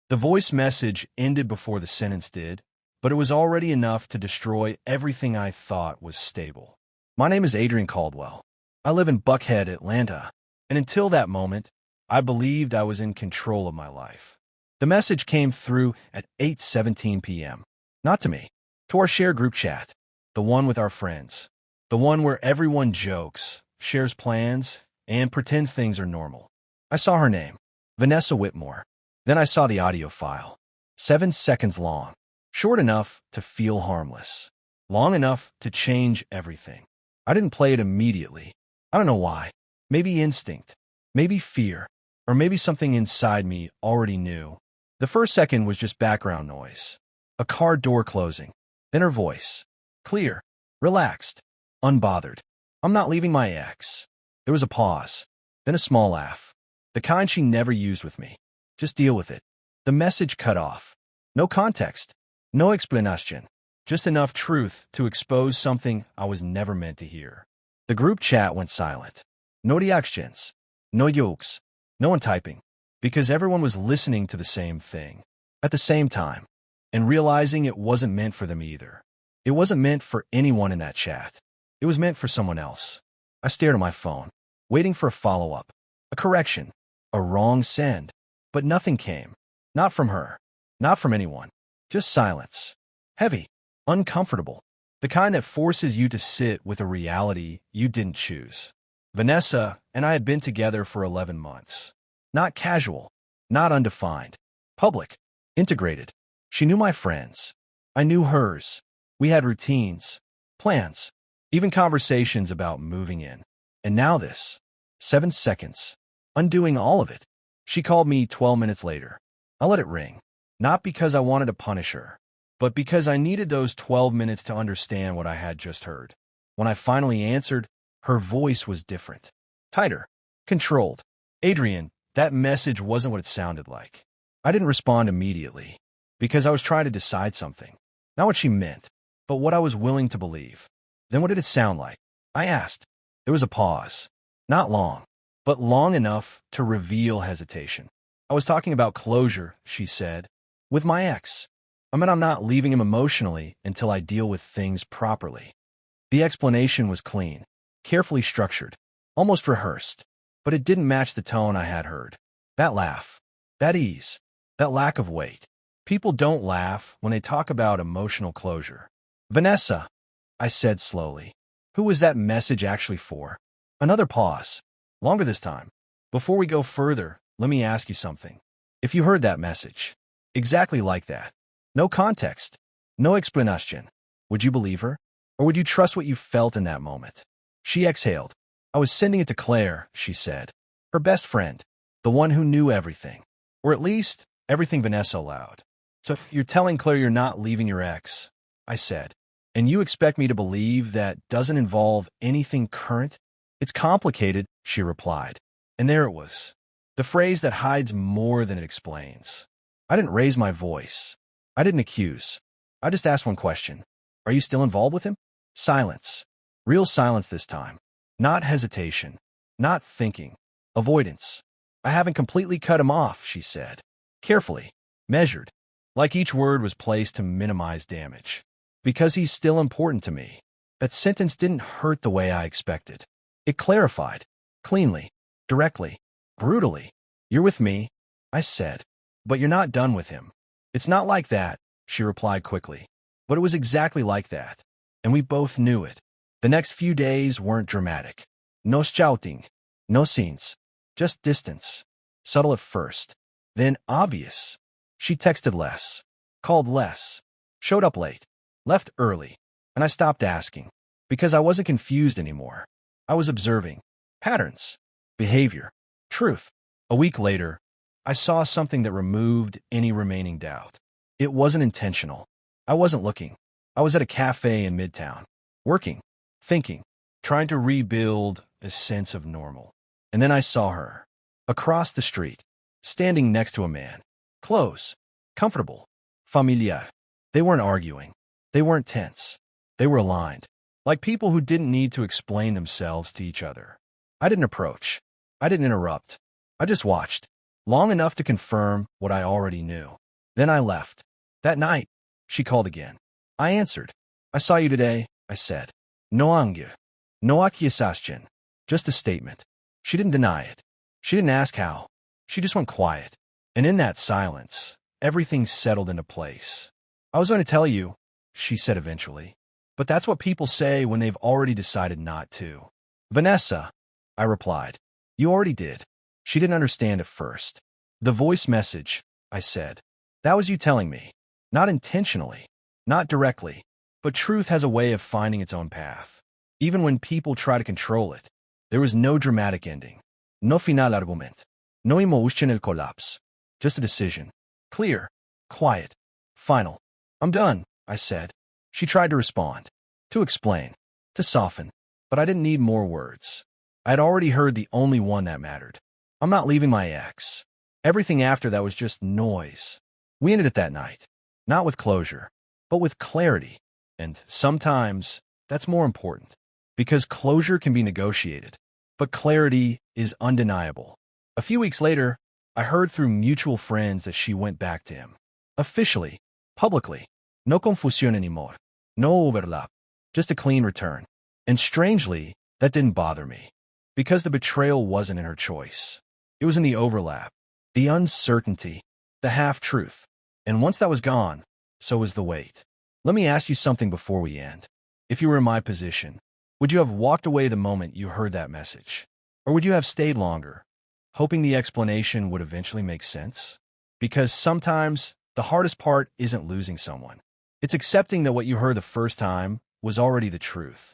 The voice message ended before the sentence did, but it was already enough to destroy everything I thought was stable. My name is Adrian Caldwell. I live in Buckhead, Atlanta, and until that moment, I believed I was in control of my life. The message came through at 8:17 p.m. Not to me, to our shared group chat, the one with our friends, the one where everyone jokes, shares plans, and pretends things are normal. I saw her name, Vanessa Whitmore. Then I saw the audio file, 7 seconds long, short enough to feel harmless, long enough to change everything. I didn't play it immediately. I don't know why. Maybe instinct, maybe fear, or maybe something inside me already knew. The first second was just background noise. A car door closing. Then her voice. Clear, relaxed, unbothered. I'm not leaving my ex. There was a pause, then a small laugh. The kind she never used with me. Just deal with it. The message cut off. No context. No explanation. Just enough truth to expose something I was never meant to hear. The group chat went silent. No reactions. No jokes. No one typing. Because everyone was listening to the same thing. At the same time. And realizing it wasn't meant for them either. It wasn't meant for anyone in that chat. It was meant for someone else. I stared at my phone, waiting for a follow-up. A correction. A wrong send. But nothing came. Not from her. Not from anyone. Just silence. Heavy. Uncomfortable. The kind that forces you to sit with a reality you didn't choose. Vanessa and I had been together for 11 months. Not casual. Not undefined. Public. Integrated. She knew my friends. I knew hers. We had routines. Plans. Even conversations about moving in. And now this. 7 seconds. Undoing all of it. She called me 12 minutes later. I let it ring. Not because I wanted to punish her, but because I needed those 12 minutes to understand what I had just heard. When I finally answered, her voice was different. Tighter. Controlled. Adrian, that message wasn't what it sounded like. I didn't respond immediately, because I was trying to decide something. Not what she meant, but what I was willing to believe. Then what did it sound like? I asked. There was a pause. Not long, but long enough to reveal hesitation. I was talking about closure, she said, with my ex. I mean, I'm not leaving him emotionally until I deal with things properly. The explanation was clean, carefully structured, almost rehearsed, but it didn't match the tone I had heard. That laugh, that ease, that lack of weight. People don't laugh when they talk about emotional closure. Vanessa, I said slowly. Who was that message actually for? Another pause. Longer this time. Before we go further, let me ask you something. If you heard that message, exactly like that, no context, no explanation, would you believe her? Or would you trust what you felt in that moment? She exhaled. I was sending it to Claire, she said. Her best friend. The one who knew everything. Or at least, everything Vanessa allowed. So you're telling Claire you're not leaving your ex, I said. And you expect me to believe that doesn't involve anything current? It's complicated, she replied. And there it was. The phrase that hides more than it explains. I didn't raise my voice. I didn't accuse. I just asked one question. Are you still involved with him? Silence. Real silence this time. Not hesitation. Not thinking. Avoidance. I haven't completely cut him off, she said. Carefully. Measured. Like each word was placed to minimize damage. Because he's still important to me. That sentence didn't hurt the way I expected. It clarified. Cleanly. Directly. Brutally. You're with me, I said. But you're not done with him. It's not like that, she replied quickly. But it was exactly like that. And we both knew it. The next few days weren't dramatic. No shouting. No scenes. Just distance. Subtle at first. Then obvious. She texted less. Called less. Showed up late. Left early. And I stopped asking. Because I wasn't confused anymore. I was observing. Patterns. Behavior. Truth. A week later, I saw something that removed any remaining doubt. It wasn't intentional. I wasn't looking. I was at a cafe in Midtown. Working. Thinking. Trying to rebuild a sense of normal. And then I saw her. Across the street. Standing next to a man. Close. Comfortable. Familiar. They weren't arguing. They weren't tense. They were aligned. Like people who didn't need to explain themselves to each other. I didn't approach. I didn't interrupt. I just watched. long enough to confirm what I already knew. Then I left. That night, she called again. I answered. I saw you today, I said. No angya. No akiyasashin. Just a statement. She didn't deny it. She didn't ask how. She just went quiet. And in that silence, everything settled into place. I was going to tell you, she said eventually. But that's what people say when they've already decided not to. Vanessa, I replied. You already did. She didn't understand at first. The voice message, I said. That was you telling me. Not intentionally. Not directly. But truth has a way of finding its own path. Even when people try to control it. There was no dramatic ending. No final argument. No emotional collapse. Just a decision. Clear. Quiet. Final. I'm done, I said. She tried to respond. To explain. To soften. But I didn't need more words. I had already heard the only one that mattered. I'm not leaving my ex. Everything after that was just noise. We ended it that night. Not with closure, but with clarity. And sometimes that's more important. Because closure can be negotiated. But clarity is undeniable. A few weeks later, I heard through mutual friends that she went back to him. Officially. Publicly. No confusión anymore. No overlap. Just a clean return. And strangely, that didn't bother me. Because the betrayal wasn't in her choice. It was in the overlap. The uncertainty. The half-truth. And once that was gone, so was the weight. Let me ask you something before we end. If you were in my position, would you have walked away the moment you heard that message? Or would you have stayed longer, hoping the explanation would eventually make sense? Because sometimes the hardest part isn't losing someone. It's accepting that what you heard the first time was already the truth.